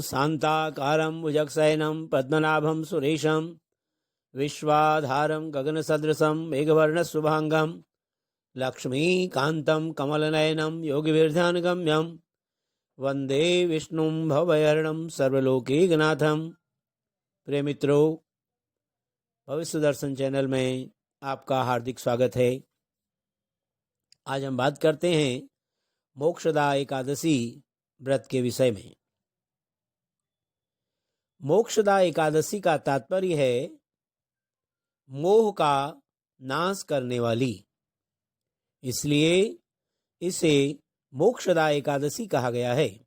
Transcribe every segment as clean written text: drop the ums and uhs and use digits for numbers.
शांताकारं भुजगशयनं पद्मनाभं सुरेशं विश्वाधारं गगनसदृशं मेघवर्णशुभांगं लक्ष्मीकान्तं कमलनयनं योगिविरध्यानगम्यं वंदे विष्णुं भवभयहरणं सर्वलोकैकनाथं। प्रिय मित्रों, भविष्य दर्शन चैनल में आपका हार्दिक स्वागत है। आज हम बात करते हैं मोक्षदा एकादशी व्रत के विषय में। मोक्षदा एकादशी का तात्पर्य है मोह का नाश करने वाली, इसलिए इसे मोक्षदा एकादशी कहा गया है।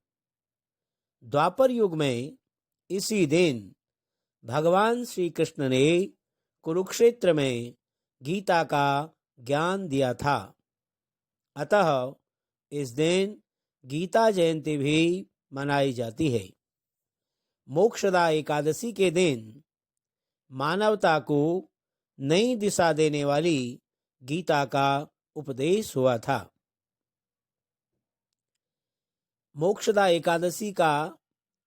द्वापर युग में इसी दिन भगवान श्री कृष्ण ने कुरुक्षेत्र में गीता का ज्ञान दिया था। अतः इस दिन गीता जयंती भी मनाई जाती है। मोक्षदा एकादशी के दिन मानवता को नई दिशा देने वाली गीता का उपदेश हुआ था। मोक्षदा एकादशी का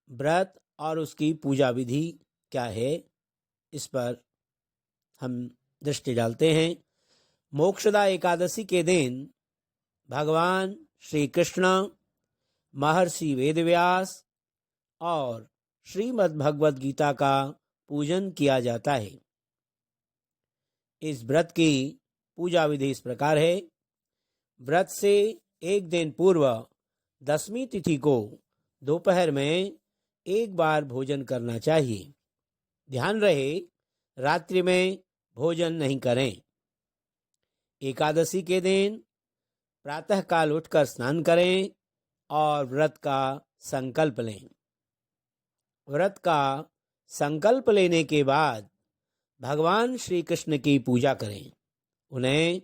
व्रत और उसकी पूजा विधि क्या है, इस पर हम दृष्टि डालते हैं। मोक्षदा एकादशी के दिन भगवान श्री कृष्ण, महर्षि वेदव्यास और श्रीमद् भगवद गीता का पूजन किया जाता है। इस व्रत की पूजा विधि इस प्रकार है। व्रत से एक दिन पूर्व 10वीं तिथि को दोपहर में एक बार भोजन करना चाहिए। ध्यान रहे, रात्रि में भोजन नहीं करें। एकादशी के दिन प्रातःकाल उठकर स्नान करें और व्रत का संकल्प लें। व्रत का संकल्प लेने के बाद भगवान श्री कृष्ण की पूजा करें। उन्हें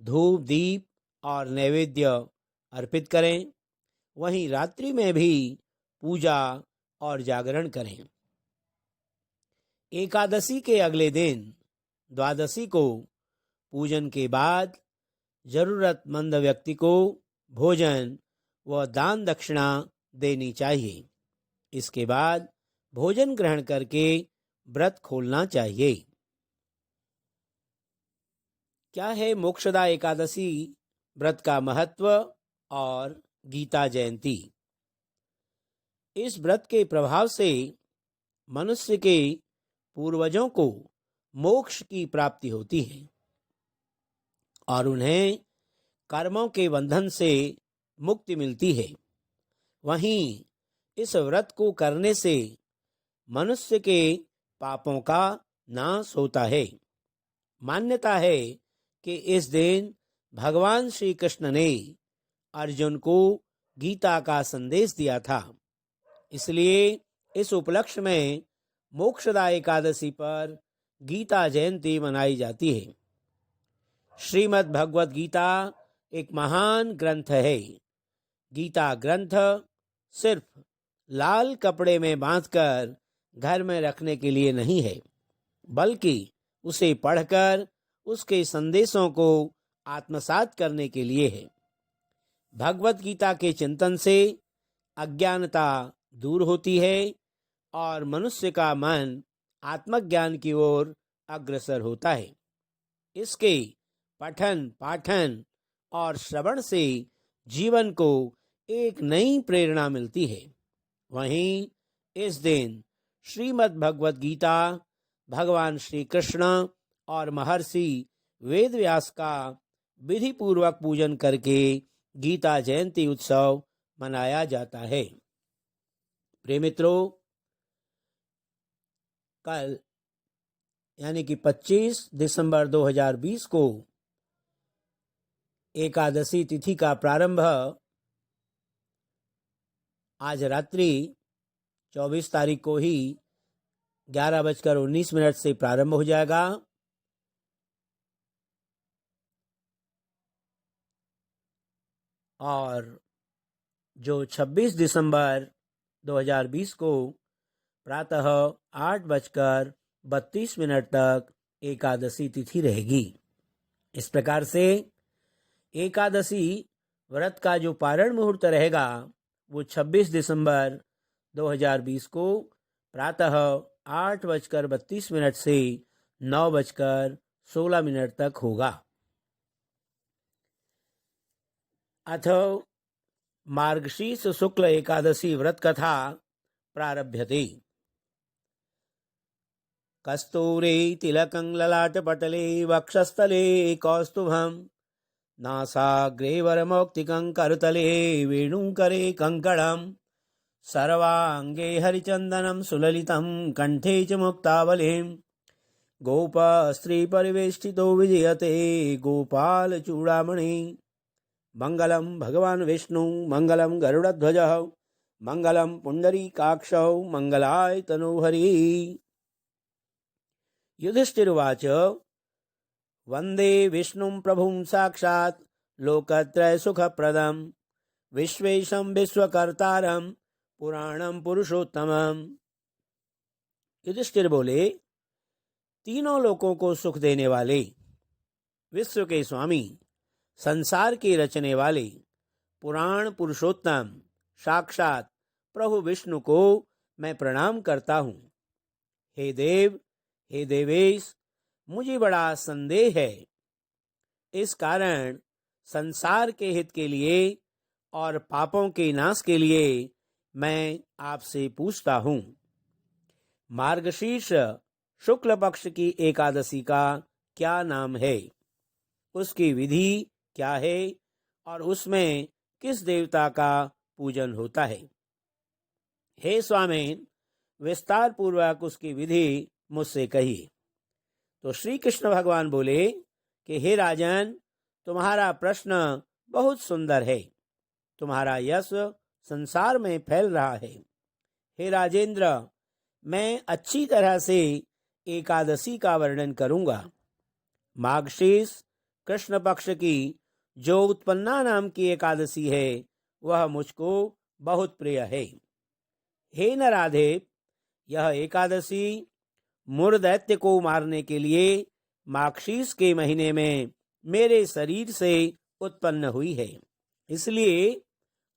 धूप, दीप और नैवेद्य अर्पित करें। वहीं रात्रि में भी पूजा और जागरण करें। एकादशी के अगले दिन द्वादशी को पूजन के बाद जरूरतमंद व्यक्ति को भोजन व दान दक्षिणा देनी चाहिए। इसके बाद भोजन ग्रहण करके व्रत खोलना चाहिए। क्या है मोक्षदा एकादशी व्रत का महत्व और गीता जयंती? इस व्रत के प्रभाव से मनुष्य के पूर्वजों को मोक्ष की प्राप्ति होती है और उन्हें कर्मों के बंधन से मुक्ति मिलती है। वहीं इस व्रत को करने से मनुष्य के पापों का नाश होता है। मान्यता है कि इस दिन भगवान श्री कृष्ण ने अर्जुन को गीता का संदेश दिया था। इसलिए इस उपलक्ष्य में मोक्षदा एकादशी पर गीता जयंती मनाई जाती है। श्रीमद् भगवद गीता एक महान ग्रंथ है। गीता ग्रंथ सिर्फ लाल कपड़े में बांधकर घर में रखने के लिए नहीं है, बल्कि उसे पढ़कर उसके संदेशों को आत्मसात करने के लिए है। भगवद गीता के चिंतन से अज्ञानता दूर होती है और मनुष्य का मन आत्मज्ञान की ओर अग्रसर होता है। इसके पठन, पाठन और श्रवण से जीवन को एक नई प्रेरणा मिलती है। वहीं इस दिन श्रीमद् भगवद गीता भगवान श्री कृष्ण और महर्षि वेदव्यास का विधि पूर्वक पूजन करके गीता जयंती उत्सव मनाया जाता है। प्रिय मित्रों, कल यानी कि 25 दिसंबर 2020 को एकादशी तिथि का प्रारंभ आज रात्रि 24 तारीख को ही 11:19 से प्रारंभ हो जाएगा। और जो 26 दिसंबर 2020 को प्रातः 8:32 तक एकादशी तिथि रहेगी। इस प्रकार से एकादशी व्रत का जो पारण मुहूर्त रहेगा वो 26 दिसंबर 2020 को प्रातः 8:32 से 9:16 तक होगा। अथ मार्गशीर्ष शुक्ल एकादशी व्रत कथा प्रारभ्यते। कस्तूरे तिलकं ललाटपटले वक्षस्थले कौस्तुभं नासाग्रे वरमौक्तिकं करतले वेणुकरे कङ्कणं सर्वाङ्गे हरिचन्दनं सुललितं कण्ठे च मुक्तावलिं गोपस्त्रीपरिवेष्टितो विजयते गोपालचूडामणि। मङ्गलं भगवान् विष्णु मङ्गलं गरुडध्वजः मङ्गलं पुण्डरीकाक्षौ मङ्गलाय तनोहरि। युधिष्ठिरुवाच वन्दे विष्णुं प्रभुं साक्षात् लोकत्रयसुखप्रदं विश्वेशं विश्वकर्तारं पुराणं पुरुषोत्तमं। युधिष्ठिर बोले, तीनों लोकों को सुख देने वाले, विश्व के स्वामी, संसार के रचने वाले, पुराण पुरुषोत्तम साक्षात प्रभु विष्णु को मैं प्रणाम करता हूँ। हे देव, हे देवेश, मुझे बड़ा संदेह है। इस कारण संसार के हित के लिए और पापों के नाश के लिए मैं आपसे पूछता हूँ। मार्गशीर्ष शुक्ल पक्ष की एकादशी का क्या नाम है, उसकी विधि क्या है और उसमें किस देवता का पूजन होता है? हे स्वामीन, विस्तार पूर्वक उसकी विधि मुझसे कहिए। तो श्री कृष्ण भगवान बोले कि हे राजन, तुम्हारा प्रश्न बहुत सुंदर है। तुम्हारा यश संसार में फैल रहा है। हे राजेंद्र, मैं अच्छी तरह से एकादशी का वर्णन करूंगा। मार्गशीर्ष कृष्ण पक्ष की जो उत्पन्ना नाम की एकादशी है वह मुझको बहुत प्रिय है। हे नराधेव, यह एकादशी मुर दैत्य को मारने के लिए मार्गशीर्ष के महीने में मेरे शरीर से उत्पन्न हुई है, इसलिए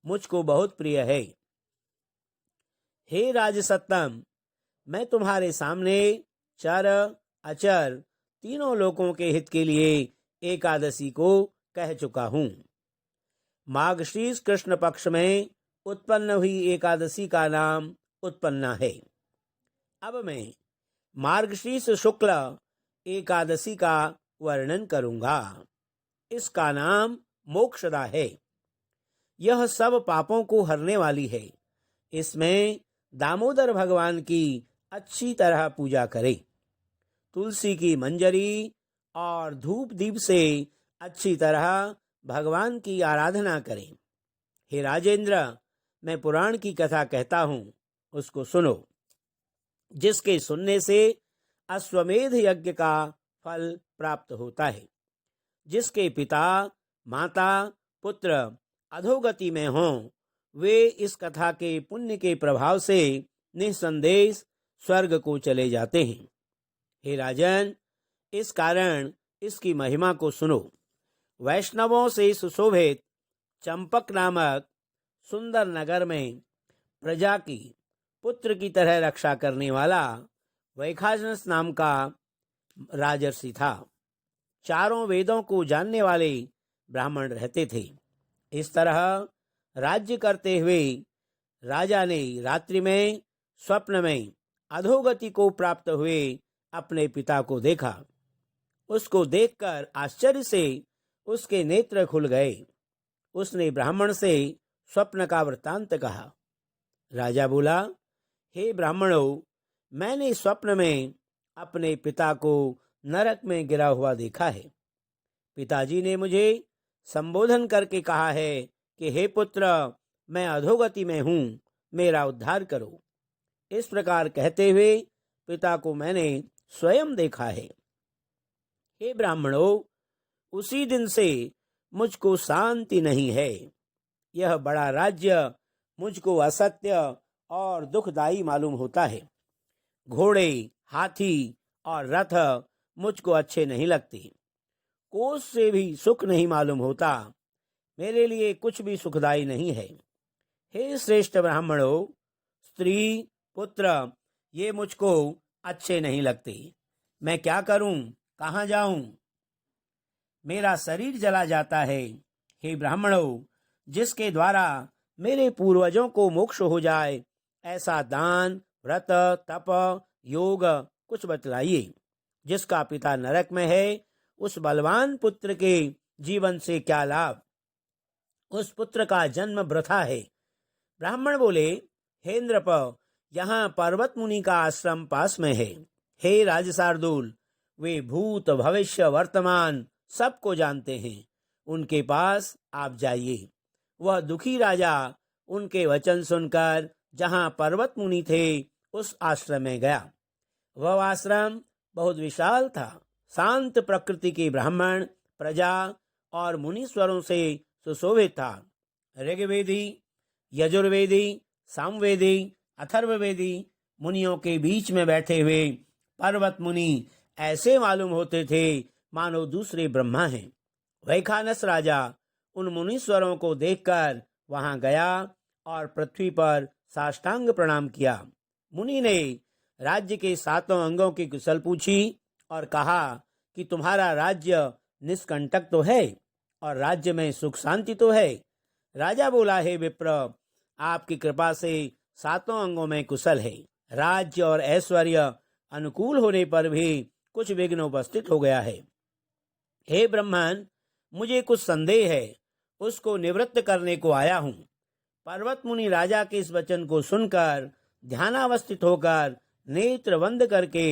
मुझको बहुत प्रिय है। हे राजसत्तम, मैं तुम्हारे सामने चर अचर तीनों लोकों के हित के लिए एकादशी को कह चुका हूँ। मार्गशीर्ष कृष्ण पक्ष में उत्पन्न हुई एकादशी का नाम उत्पन्ना है। अब मैं मार्गशीर्ष शुक्ल एकादशी का वर्णन करूंगा। इसका नाम मोक्षदा है। यह सब पापों को हरने वाली है। इसमें दामोदर भगवान की अच्छी तरह पूजा करें। तुलसी की मंजरी और धूप दीप से अच्छी तरह भगवान की आराधना करें। हे राजेंद्र, मैं पुराण की कथा कहता हूँ, उसको सुनो, जिसके सुनने से अश्वमेध यज्ञ का फल प्राप्त होता है। जिसके पिता माता पुत्र अधोगति में हों, वे इस कथा के पुण्य के प्रभाव से निसंदेह स्वर्ग को चले जाते हैं। हे राजन, इस कारण इसकी महिमा को सुनो। वैष्णवों से सुशोभित चंपक नामक सुंदर नगर में प्रजा की पुत्र की तरह रक्षा करने वाला वैखानस नाम का राजर्षि था। चारों वेदों को जानने वाले ब्राह्मण रहते थे। इस तरह राज्य करते हुए राजा ने रात्रि में स्वप्न में अधोगति को प्राप्त हुए अपने पिता को देखा। उसको देखकर आश्चर्य से उसके नेत्र खुल गए। उसने ब्राह्मण से स्वप्न का वृत्तांत कहा। राजा बोला, हे ब्राह्मणों, मैंने स्वप्न में अपने पिता को नरक में गिरा हुआ देखा है। पिताजी ने मुझे संबोधन करके कहा है कि हे पुत्र, मैं अधोगति में हूँ, मेरा उद्धार करो। इस प्रकार कहते हुए पिता को मैंने स्वयं देखा है। हे ब्राह्मणों, उसी दिन से मुझको शांति नहीं है। यह बड़ा राज्य मुझको असत्य और दुखदायी मालूम होता है। घोड़े, हाथी और रथ मुझको अच्छे नहीं लगते। कोष से भी सुख नहीं मालूम होता। मेरे लिए कुछ भी सुखदायी नहीं है। हे श्रेष्ठ ब्राह्मणों, स्त्री, पुत्र ये मुझको अच्छे नहीं लगते। मैं क्या करूं, कहाँ जाऊं? मेरा शरीर जला जाता है। हे ब्राह्मणों, जिसके द्वारा मेरे पूर्वजों को मोक्ष हो जाए, ऐसा दान, व्रत, तप, योग कुछ बतलाइए। जिसका पिता नरक में है, उस बलवान पुत्र के जीवन से क्या लाभ? उस पुत्र का जन्म वृथा है। ब्राह्मण बोले, हे नृप, यहाँ पर्वत मुनि का आश्रम पास में है। हे राजशार्दूल, वे भूत भविष्य वर्तमान सबको जानते हैं। उनके पास आप जाइए। वह दुखी राजा उनके वचन सुनकर जहाँ पर्वत मुनि थे उस आश्रम में गया। वह आश्रम बहुत विशाल था। शांत प्रकृति के ब्राह्मण, प्रजा और मुनीश्वरों से सुशोभित था। ऋग्वेदी, यजुर्वेदी, सामवेदी, अथर्ववेदी मुनियों के बीच में बैठे हुए पर्वत मुनि ऐसे मालूम होते थे मानो दूसरे ब्रह्मा हैं। वैखानस राजा उन मुनीश्वरों को देखकर वहां गया और पृथ्वी पर साष्टांग प्रणाम किया। मुनि ने राज्य के 7 अंगों की कुशल पूछी और कहा कि तुम्हारा राज्य निष्कंटक तो है और राज्य में सुख शांति तो है। राजा बोला, हे विप्र, आपकी कृपा से 7 अंगों में कुशल है। राज्य और ऐश्वर्य अनुकूल होने पर भी कुछ विघ्न उपस्थित हो गया है। हे ब्राह्मण, मुझे कुछ संदेह है, उसको निवृत्त करने को आया हूँ। पर्वत मुनि राजा के इस वचन को सुनकर ध्यानावस्थित होकर नेत्र बंद करके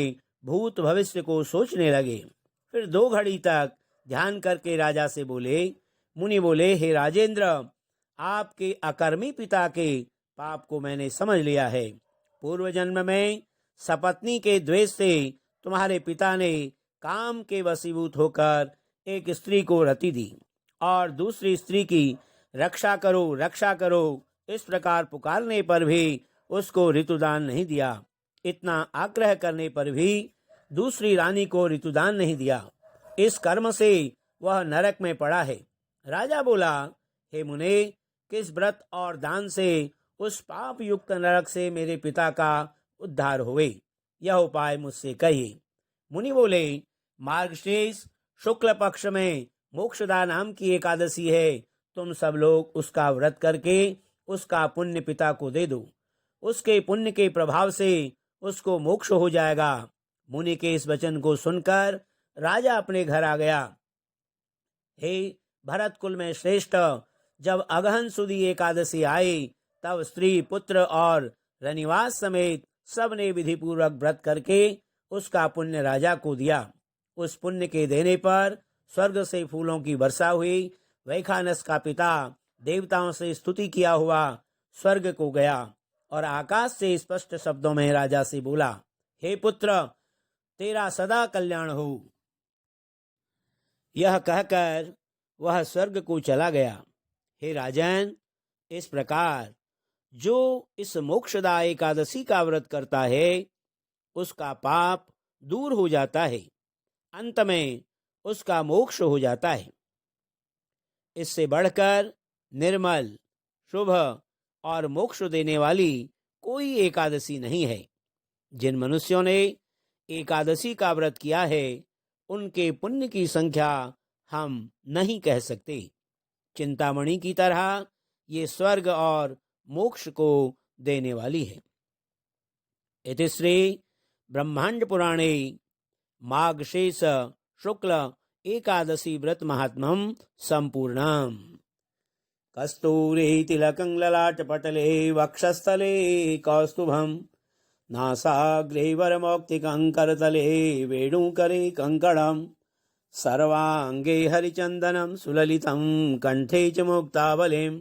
भूत भविष्य को सोचने लगे। फिर 2 घड़ी तक ध्यान करके राजा से बोले। मुनि बोले, हे राजेंद्र, आपके अकर्मी पिता के पाप को मैंने समझ लिया है। पूर्व जन्म में सपत्नी के द्वेष से तुम्हारे पिता ने काम के वशीभूत होकर एक स्त्री को रति दी और दूसरी स्त्री की रक्षा करो, रक्षा करो इस प्रकार पुकारने पर भी उसको ऋतुदान नहीं दिया। इतना आग्रह करने पर भी दूसरी रानी को ऋतुदान नहीं दिया। इस कर्म से वह नरक में पड़ा है। राजा बोला, हे मुने, किस व्रत और दान से उस पाप युक्त नरक से मेरे पिता का उद्धार होवे, यह उपाय मुझसे कहिए। मुनि बोले, मार्गशीर्ष शुक्ल पक्ष में मोक्षदा नाम की एकादशी है। तुम सब लोग उसका व्रत करके उसका पुण्य पिता को दे दो। उसके पुण्य के प्रभाव से उसको मोक्ष हो जाएगा। मुनि के इस वचन को सुनकर राजा अपने घर आ गया। हे भरत कुल में श्रेष्ठ, जब अगहन सुदी एकादशी आई तब स्त्री, पुत्र और रनिवास समेत सब ने विधि पूर्वक व्रत करके उसका पुण्य राजा को दिया। उस पुण्य के देने पर स्वर्ग से फूलों की वर्षा हुई। वैखानस का पिता देवताओं से स्तुति किया हुआ स्वर्ग को गया और आकाश से स्पष्ट शब्दों में राजा से बोला, हे पुत्र, तेरा सदा कल्याण हो। यह कहकर वह स्वर्ग को चला गया। हे राजन, इस प्रकार जो इस मोक्षदा एकादशी का व्रत करता है उसका पाप दूर हो जाता है, अंत में उसका मोक्ष हो जाता है। इससे बढ़कर निर्मल, शुभ और मोक्ष देने वाली कोई एकादशी नहीं है। जिन मनुष्यों ने एकादशी का व्रत किया है उनके पुण्य की संख्या हम नहीं कह सकते। चिंतामणि की तरह ये स्वर्ग और मोक्ष को देने वाली है। इति श्री ब्रह्मांड पुराणे माघशेष शुक्ल एकादशी व्रत महात्म्यं संपूर्णम्। कस्तूरी तिलकं ललाटपटले वक्षस्थले कौस्तुभं नासाग्रे वरमौक्तिकं करतले वेणुकरे कङ्कणं सर्वांगे हरिचन्दनं सुललितं कंठे च मुक्तावलिं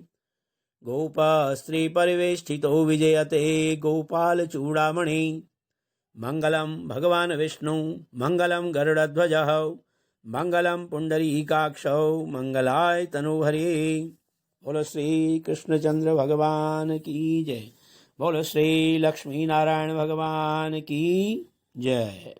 गोपस्त्री परिवेष्टितो विजयते गोपाल चूड़ामणि मंगलम भगवान विष्णु मंगलम गरुड़ध्वजः मंगलम पुंडरीकाक्षौ मंगलाय तनोहरे। बोलो श्री कृष्णचंद्र भगवान की जय। बोलो श्री लक्ष्मी नारायण भगवान की जय।